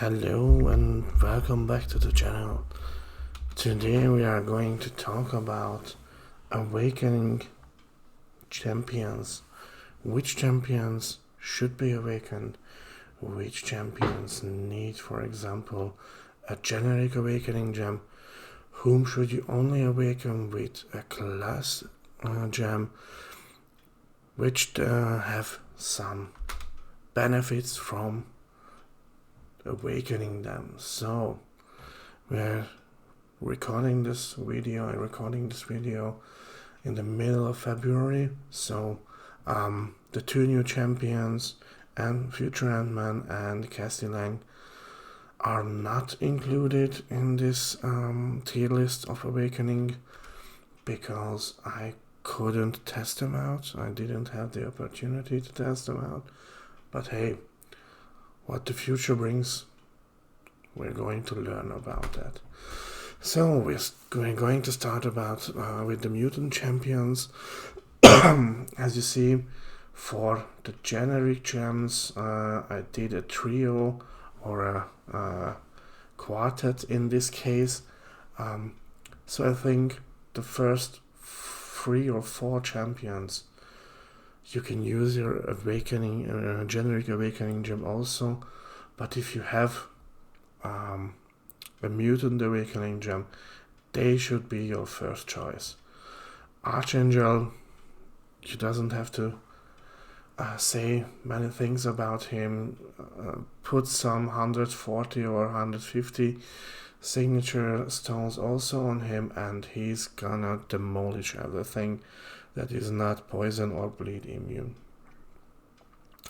Hello and welcome back to the channel. Today we are going to talk about awakening champions. Which champions should be awakened? Which champions need, for example, a generic awakening gem? Whom should you only awaken with a class gem? Which have some benefits from awakening them. So we're recording this video. I'm recording this video in the middle of February. So the two new champions and Future Ant-Man and Cassie Lang are not included in this tier list of awakening because I couldn't test them out. I didn't have the opportunity to test them out. But hey, what the future brings, we're going to learn about that. So we're going to start with the Mutant champions. As you see, for the generic gems, I did a trio or a quartet in this case. So I think the first 3 or 4 champions, you can use your awakening, generic awakening gem also, but if you have a mutant awakening gem, they should be your first choice. Archangel, you doesn't have to say many things about him. Put some 140 or 150 signature stones also on him, and he's gonna demolish everything that is not poison or bleed immune.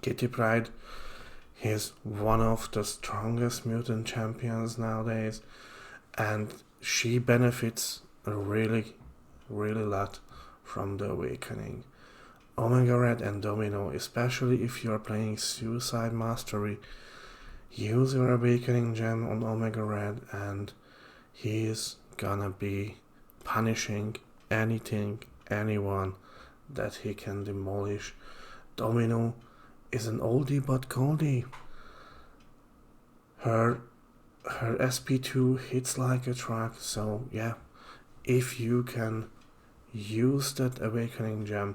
Kitty Pryde is one of the strongest mutant champions nowadays, and she benefits a really lot from the awakening. Omega Red and Domino, especially if you are playing Suicide Mastery, use your awakening gem on Omega Red and he's gonna be punishing anyone that he can demolish. Domino is an oldie but goldie. Her SP2 hits like a truck, so yeah, if you can use that awakening gem,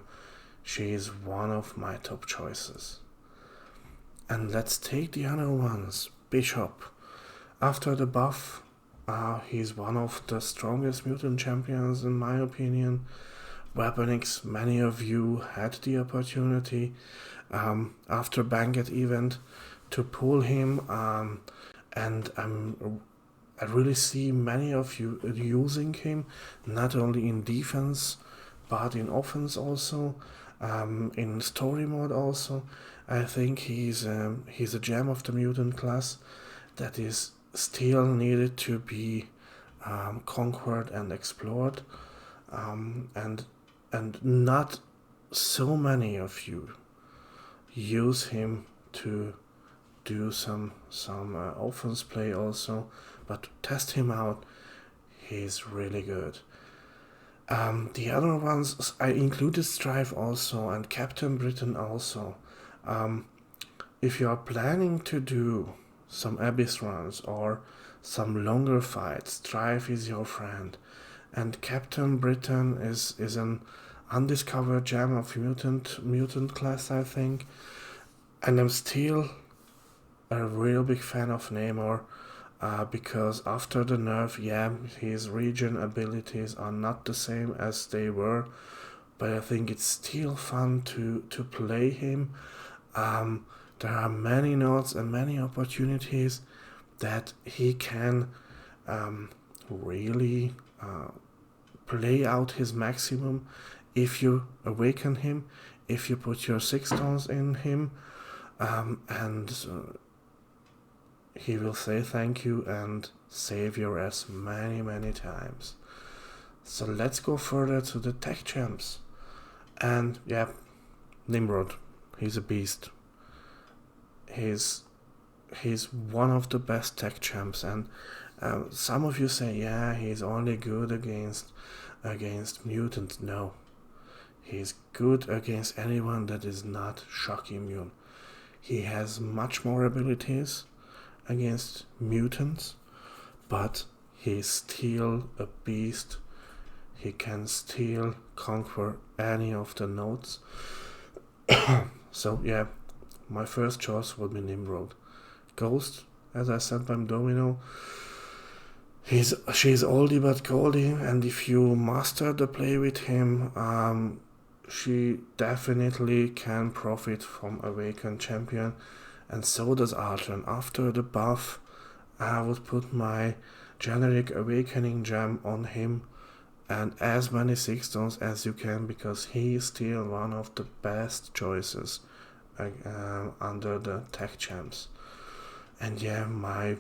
she is one of my top choices. And let's take the other ones. Bishop, after the buff, he's one of the strongest mutant champions in my opinion. Weaponix, many of you had the opportunity after Banquet event to pull him, and I really see many of you using him, not only in defense, but in offense also, in story mode also. I think he's a gem of the mutant class that is still needed to be conquered and explored, and not so many of you use him to do some offense play also, but to test him out, he's really good. The other ones, I included Strife also and Captain Britain also. If you are planning to do some Abyss runs or some longer fights, Strife is your friend. And Captain Britain is an undiscovered gem of mutant class, I think. And I'm still a real big fan of Namor, because after the nerf, yeah, his regen abilities are not the same as they were, but I think it's still fun to play him. There are many nodes and many opportunities that he can really play out his maximum if you awaken him, if you put your Sig Stones in him, and he will say thank you and save your ass many times. So let's go further to the tech champs. And yeah, Nimrod, he's a beast. He's one of the best tech champs, and some of you say, yeah, he's only good against mutant. No, he's good against anyone that is not shock immune. He has much more abilities, against Mutants, but he's still a beast. He can still conquer any of the notes. So yeah, my first choice would be Nimrod. Ghost, as I said by Domino, she's oldie but goldie, and if you master the play with him, she definitely can profit from Awakened Champion, and so does Arthur. After the buff, I would put my generic Awakening Gem on him and as many Sig Stones as you can, because he is still one of the best choices under the tech champs. And yeah, my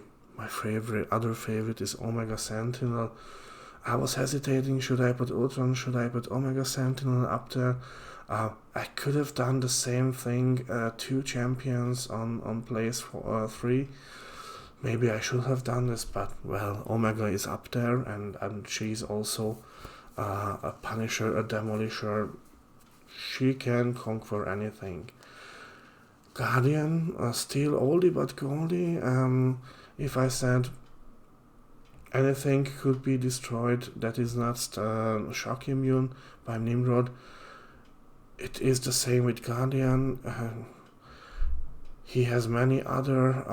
other favorite is Omega Sentinel. I was hesitating, should I put Ultron, should I put Omega Sentinel up there? I could have done the same thing, 2 champions on place 3. Maybe I should have done this, but well, Omega is up there, and she's also a Punisher, a Demolisher. She can conquer anything. Guardian, still oldie but goldie. If I said anything could be destroyed that is not shock immune by Nimrod, it is the same with Guardian. He has many other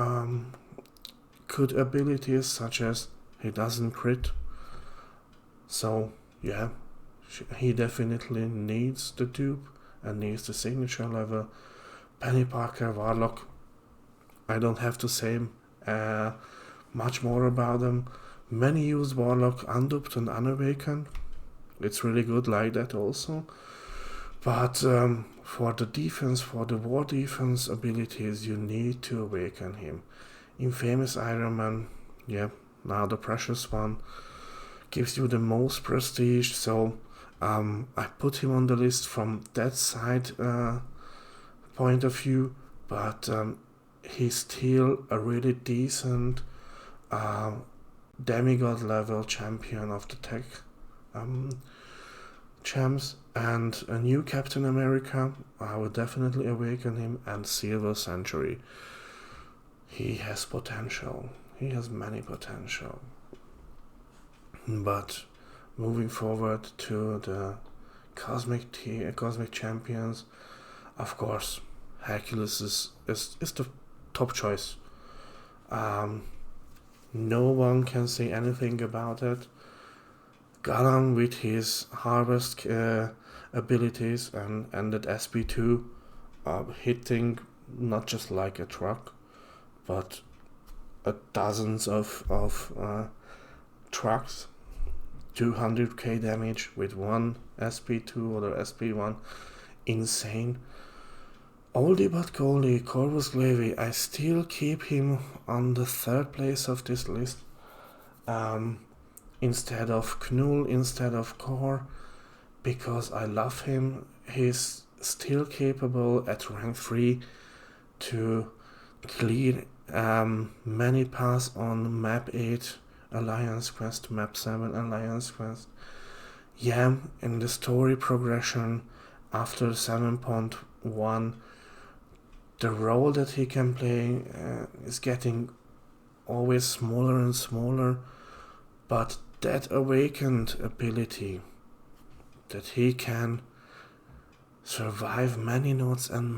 good abilities, such as he doesn't crit. So yeah, he definitely needs the dupe and needs the signature level. Penny Parker, Warlock, I don't have to say much more about them. Many use Warlock unduped and unawakened. It's really good like that also. But for the defense, for the war defense abilities, you need to awaken him. Infamous Iron Man, yeah, now the precious one, gives you the most prestige, so I put him on the list from that side point of view, but he's still a really decent demigod level champion of the tech champs. And a new Captain America, I would definitely awaken him, and Silver Century. He has potential. He has many potential. But moving forward to the cosmic champions, of course, Hercules is the top choice. No one can say anything about it. Galan with his harvest abilities and that SP2 hitting not just like a truck, but dozens of trucks, 200k damage with one SP2 or SP1, insane. Oldie but goldie, Corvus Glaive, I still keep him on the 3rd place of this list, instead of Knull, instead of Kor, because I love him. He's still capable at rank 3 to clear many paths on map 8 Alliance Quest, map 7 Alliance Quest. Yeah, in the story progression after 7.1, the role that he can play is getting always smaller and smaller, but that awakened ability that he can survive many nodes and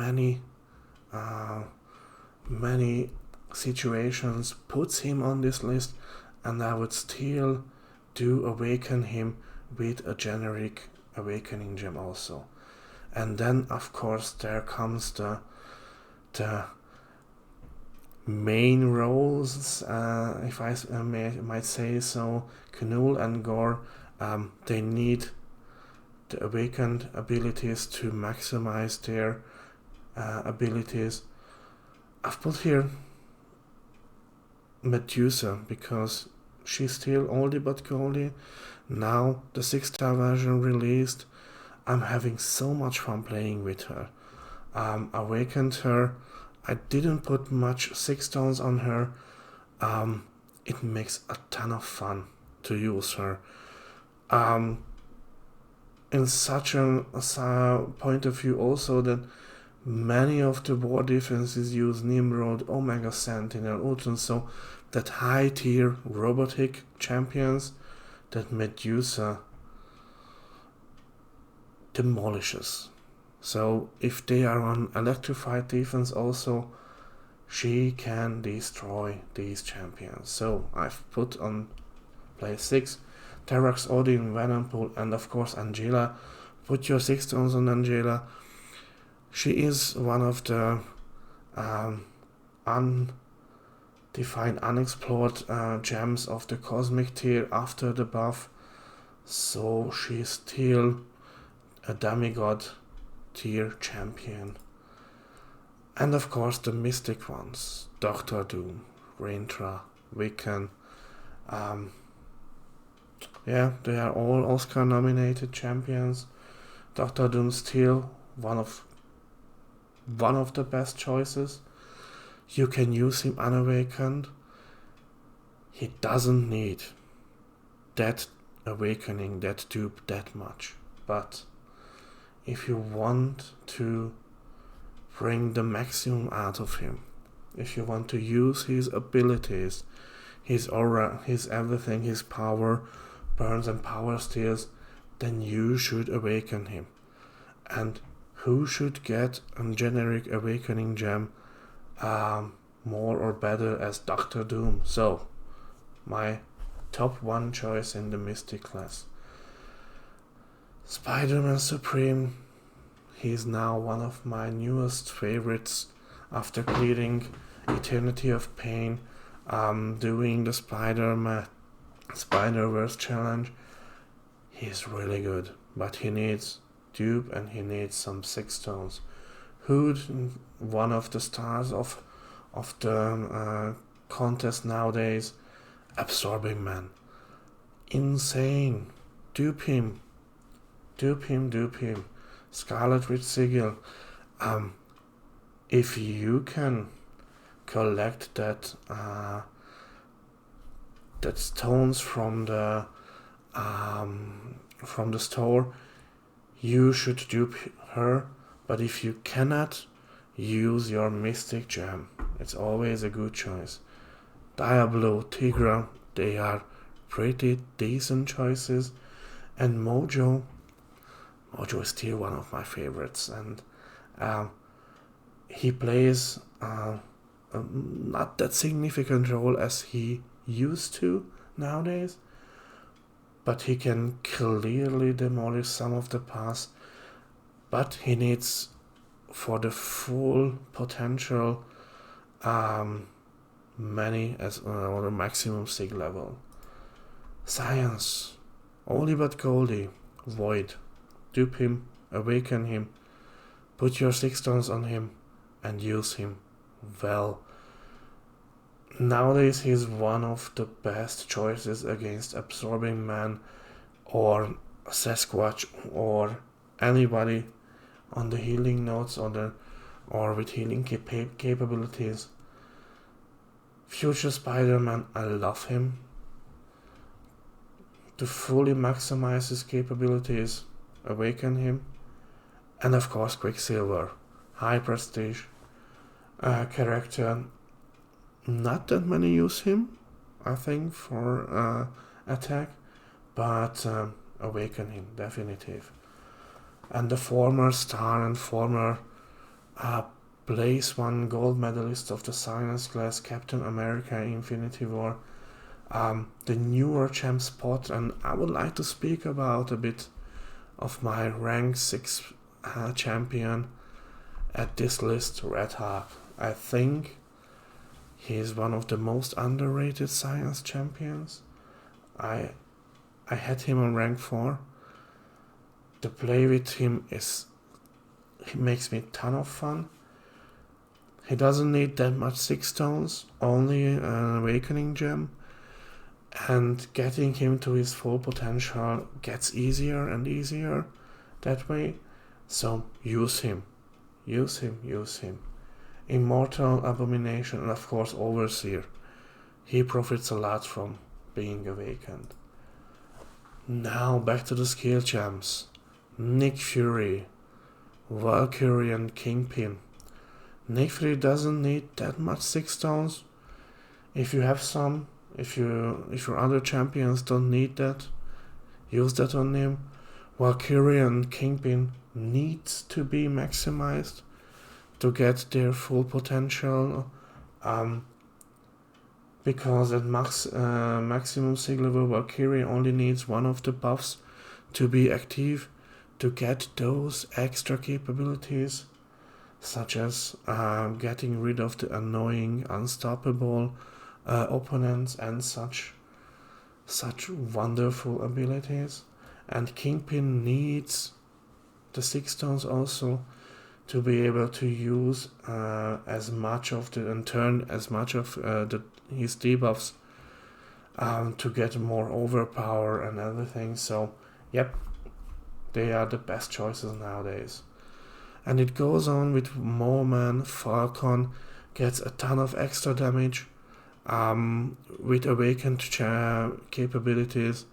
many situations puts him on this list, and I would still do awaken him with a generic awakening gem also. And then of course there comes the main roles, if I might say so. Knull and Gore, they need the awakened abilities to maximize their abilities. I've put here Medusa because she's still oldie but goldie. Now the 6-star version released, I'm having so much fun playing with her. Awakened her. I didn't put much Sig Stones on her. It makes a ton of fun to use her. In such a point of view also that Many of the war defenses use Nimrod, Omega Sentinel, Ultron, so that high tier robotic champions that Medusa demolishes. So if they are on electrified defense also, she can destroy these champions. So I've put on play 6 Terrax, Odin, Venompool, and of course Angela. Put your Sig Stones on Angela. She is one of the undefined, unexplored gems of the cosmic tier after the buff. So she's still a demigod tier champion. And of course the mystic ones, Doctor Doom, Raintra, Wiccan. They are all Oscar nominated champions. Doctor Doom still one of the best choices. You can use him unawakened. He doesn't need that awakening, that dupe that much. But if you want to bring the maximum out of him, if you want to use his abilities, his aura, his everything, his power, burns and power steals, then you should awaken him. And who should get a generic awakening gem more or better as Doctor Doom? So, my top 1 choice in the Mystic class. Spider-Man Supreme, he's now one of my newest favorites after clearing Eternity of Pain, doing the Spider-Verse challenge. He's really good, but he needs dupe and he needs some Sig Stones. Hood, one of the stars of the contest nowadays, Absorbing Man. Insane. Dupe him. Scarlet Witch Sigil. If you can collect that stones from the store, you should dupe her. But if you cannot, use your Mystic Gem. It's always a good choice. Diablo, Tigra, they are pretty decent choices. And Mojo is still one of my favorites. And he plays not that significant role as he used to nowadays. But he can clearly demolish some of the past. But he needs, for the full potential, many as or a maximum Sig level. Science, Oldie but Goldie, Void. Dupe him, awaken him, put your Sig Stones on him, and use him well. Nowadays he's one of the best choices against Absorbing Man or Sasquatch or anybody on the healing notes or with healing capabilities. Future Spider-Man, I love him. To fully maximize his capabilities, awaken him. And of course Quicksilver, high prestige character. Not that many use him, I think, for attack, but awaken him, definitive. And the former star and former Blaze 1 gold medalist of the Science class, Captain America Infinity War, the newer champ spot, and I would like to speak about a bit of my rank 6 champion at this list, Red Hawk. I think he's one of the most underrated Science champions. I had him on rank 4. To play with him he makes me a ton of fun. He doesn't need that much Sig Stones, only an Awakening Gem. And getting him to his full potential gets easier and easier that way. So use him. Immortal, Abomination, and of course Overseer. He profits a lot from being awakened. Now back to the skill champs. Nick Fury, Valkyrie and Kingpin. Nick Fury doesn't need that much Sig Stones. If you have some, if your other champions don't need that, use that on him. Valkyrie and Kingpin needs to be maximized to get their full potential, because at maximum Sig level, Valkyrie only needs one of the buffs to be active to get those extra capabilities, such as getting rid of the annoying, unstoppable opponents and such wonderful abilities. And Kingpin needs the Sig Stones also to be able to use as much of the and turn as much of his debuffs to get more overpower and everything. So yep, they are the best choices nowadays. And it goes on with Moorman. Falcon gets a ton of extra damage with awakened capabilities.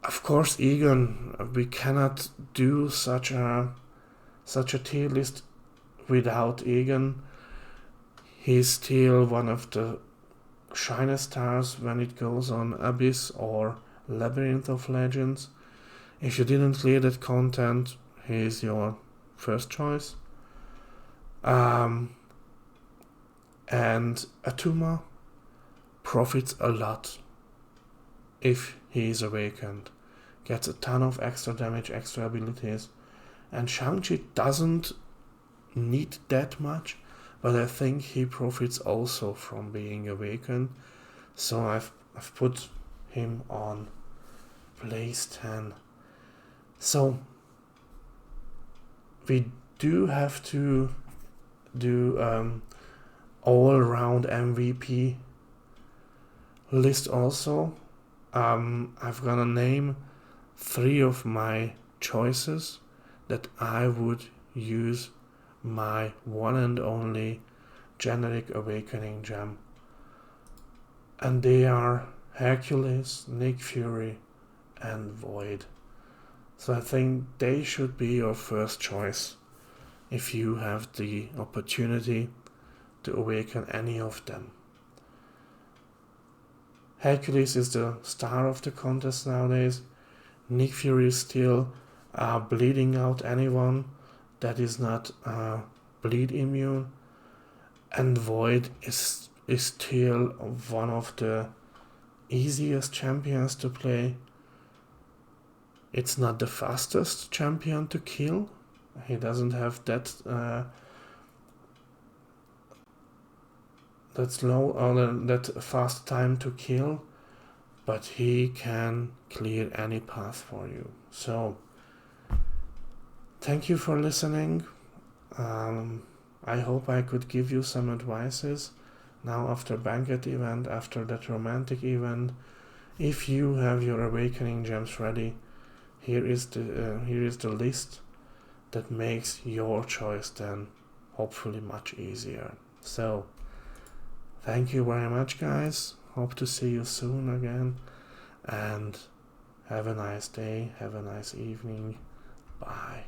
Of course, Egon, we cannot do such a tier list without Egon. He's still one of the shiner stars when it goes on Abyss or Labyrinth of Legends. If you didn't clear that content, he's your first choice. And Atuma profits a lot if he is awakened. Gets a ton of extra damage, extra abilities. And Shang-Chi doesn't need that much, but I think he profits also from being awakened. So I've put him on place 10. So we do have to do all-round MVP list also. I've gonna name 3 of my choices that I would use my one and only generic awakening gem. And they are Hercules, Nick Fury, and Void. So I think they should be your first choice if you have the opportunity to awaken any of them. Hercules is the star of the contest nowadays. Nick Fury is still bleeding out anyone that is not bleed immune. And Void is still one of the easiest champions to play. It's not the fastest champion to kill. He doesn't have that slow or that fast time to kill, but he can clear any path for you. So thank you for listening. I hope I could give you some advices now after Banquet event, after that romantic event. If you have your awakening gems ready, here is the list that makes your choice then hopefully much easier. So thank you very much, guys. Hope to see you soon again, and have a nice day, have a nice evening. Bye.